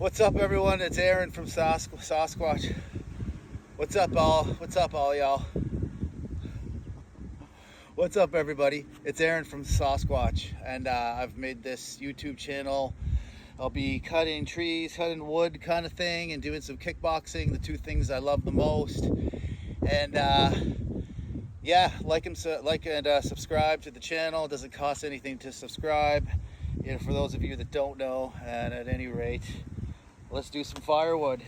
What's up, everyone? It's Aaron from Sasquatch. What's up, all? What's up, all y'all? What's up, everybody? It's Aaron from Sasquatch, and I've made this YouTube channel. I'll be cutting trees, cutting wood kind of thing, and doing some kickboxing, the two things I love the most. And yeah, like and subscribe to the channel. It doesn't cost anything to subscribe, for those of you that don't know. And at any rate, let's do some firewood.